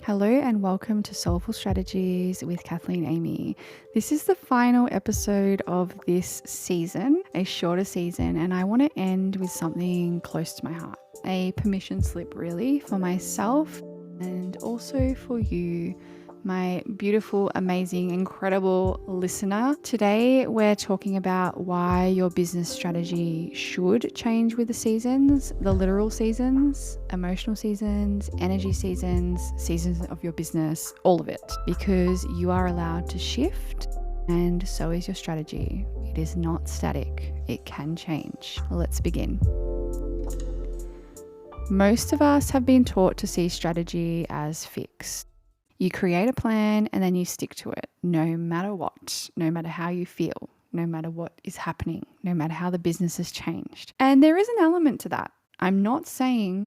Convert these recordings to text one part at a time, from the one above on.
Hello and welcome to Soulful Strategies with Kathleen Amy. This is the final episode of this season, a shorter season, and I want to end with something close to my heart. A permission slip, really, for myself and also for you, my beautiful, amazing, incredible listener. Today, we're talking about why your business strategy should change with the seasons, the literal seasons, emotional seasons, energy seasons, seasons of your business, all of it, because you are allowed to shift. And so is your strategy. It is not static. It can change. Let's begin. Most of us have been taught to see strategy as fixed. You create a plan and then you stick to it, no matter what, no matter how you feel, no matter what is happening, no matter how the business has changed. And there is an element to that. I'm not saying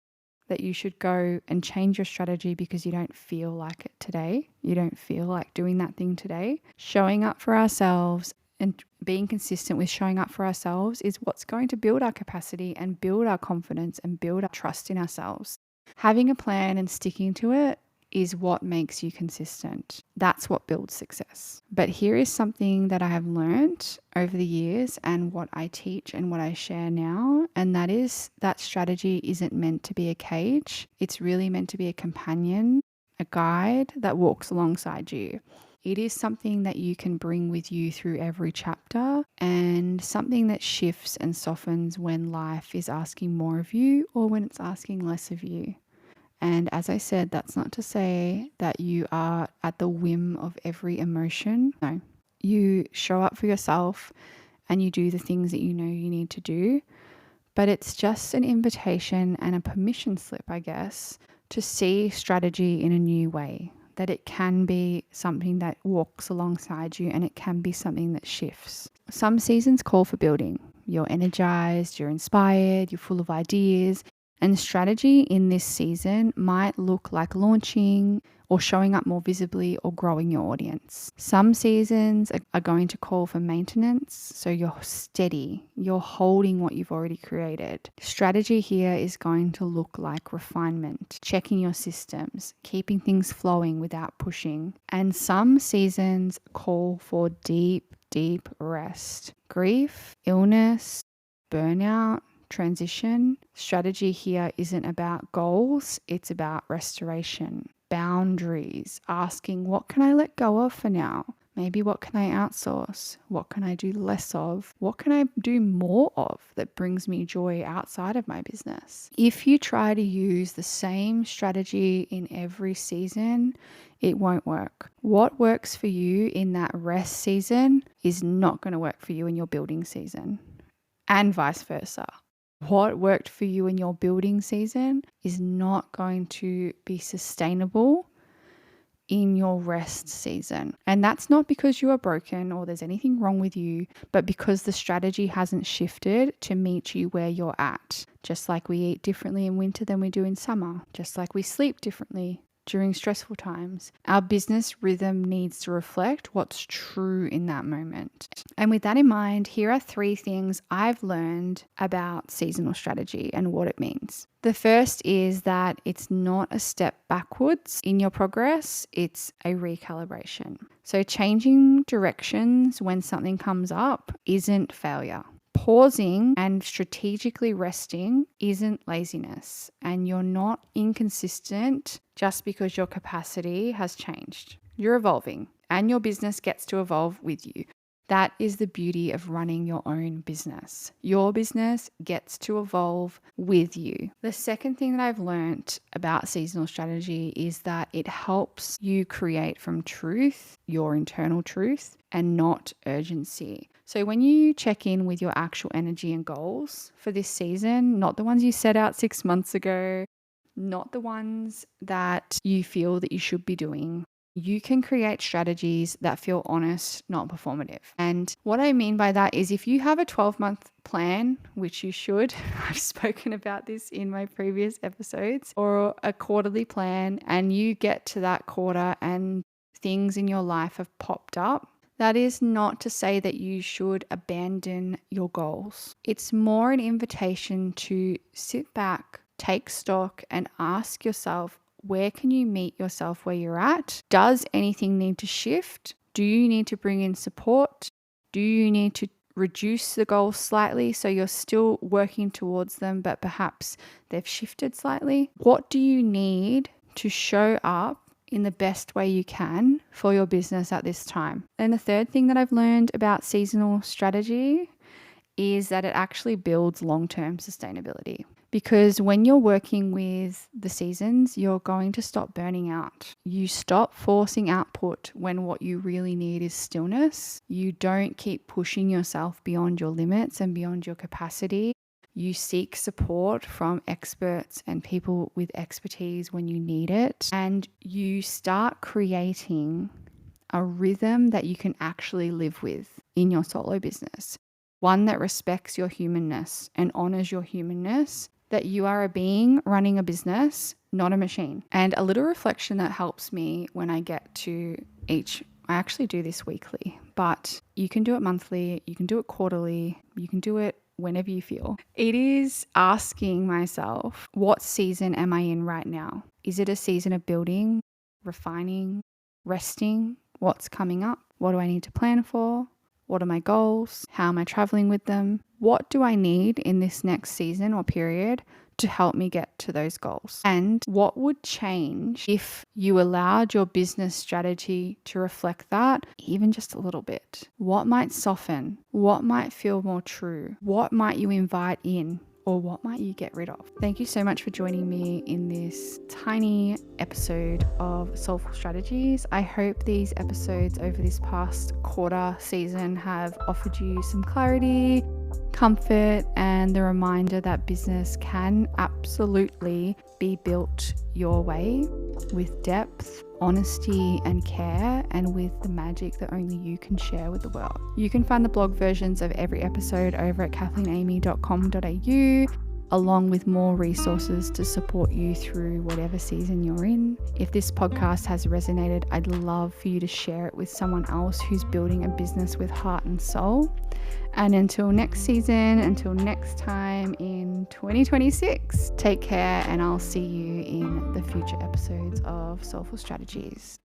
that you should go and change your strategy because you don't feel like it today. You don't feel like doing that thing today. Showing up for ourselves and being consistent with showing up for ourselves is what's going to build our capacity and build our confidence and build our trust in ourselves. Having a plan and sticking to it is what makes you consistent. That's what builds success. But here is something that I have learned over the years and what I teach and what I share now. And that is that strategy isn't meant to be a cage. It's really meant to be a companion, a guide that walks alongside you. It is something that you can bring with you through every chapter and something that shifts and softens when life is asking more of you or when it's asking less of you. And as I said, that's not to say that you are at the whim of every emotion. No, you show up for yourself and you do the things that you know you need to do. But it's just an invitation and a permission slip, I guess, to see strategy in a new way. That it can be something that walks alongside you and it can be something that shifts. Some seasons call for building. You're energized, you're inspired, you're full of ideas. And strategy in this season might look like launching or showing up more visibly or growing your audience. Some seasons are going to call for maintenance. So you're steady, you're holding what you've already created. Strategy here is going to look like refinement, checking your systems, keeping things flowing without pushing. And some seasons call for deep, deep rest, grief, illness, burnout, transition. Strategy here isn't about goals, it's about restoration, boundaries, asking what can I let go of for now? Maybe what can I outsource? What can I do less of? What can I do more of that brings me joy outside of my business? If you try to use the same strategy in every season, it won't work. What works for you in that rest season is not going to work for you in your building season, and vice versa. What worked for you in your building season is not going to be sustainable in your rest season. And that's not because you are broken or there's anything wrong with you, but because the strategy hasn't shifted to meet you where you're at. Just like we eat differently in winter than we do in summer, just like we sleep differently during stressful times. Our business rhythm needs to reflect what's true in that moment. And with that in mind, here are 3 things I've learned about seasonal strategy and what it means. The first is that it's not a step backwards in your progress, it's a recalibration. So changing directions when something comes up isn't failure. Pausing and strategically resting isn't laziness, and you're not inconsistent just because your capacity has changed. You're evolving and your business gets to evolve with you. That is the beauty of running your own business. Your business gets to evolve with you. The second thing that I've learned about seasonal strategy is that it helps you create from truth, your internal truth, and not urgency. So when you check in with your actual energy and goals for this season, not the ones you set out 6 months ago, not the ones that you feel that you should be doing, you can create strategies that feel honest, not performative. And what I mean by that is if you have a 12-month plan, which you should, I've spoken about this in my previous episodes, or a quarterly plan, and you get to that quarter and things in your life have popped up, that is not to say that you should abandon your goals. It's more an invitation to sit back, take stock, and ask yourself, Where can you meet yourself where you're at? Does anything need to shift? Do you need to bring in support? Do you need to reduce the goals slightly so you're still working towards them, but perhaps they've shifted slightly? What do you need to show up in the best way you can for your business at this time? And the third thing that I've learned about seasonal strategy is that it actually builds long-term sustainability. Because when you're working with the seasons, you're going to stop burning out. You stop forcing output when what you really need is stillness. You don't keep pushing yourself beyond your limits and beyond your capacity. You seek support from experts and people with expertise when you need it. And you start creating a rhythm that you can actually live with in your solo business. One that respects your humanness and honors your humanness, that you are a being running a business, not a machine. And a little reflection that helps me when I get to I actually do this weekly, but you can do it monthly, you can do it quarterly, you can do it whenever you feel. It is asking myself, what season am I in right now? Is it a season of building, refining, resting? What's coming up? What do I need to plan for? What are my goals? How am I traveling with them? What do I need in this next season or period to help me get to those goals? And what would change if you allowed your business strategy to reflect that, even just a little bit? What might soften? What might feel more true? What might you invite in? Or what might you get rid of? Thank you so much for joining me in this tiny episode of Soulful Strategies. I hope these episodes over this past quarter season have offered you some clarity, comfort, and the reminder that business can absolutely be built your way with depth, honesty, and care, and with the magic that only you can share with the world. You can find the blog versions of every episode over at kathleenamy.com.au, along with more resources to support you through whatever season you're in. If this podcast has resonated, I'd love for you to share it with someone else who's building a business with heart and soul. And until next season, until next time in 2026, take care, and I'll see you in the future episodes of Soulful Strategies.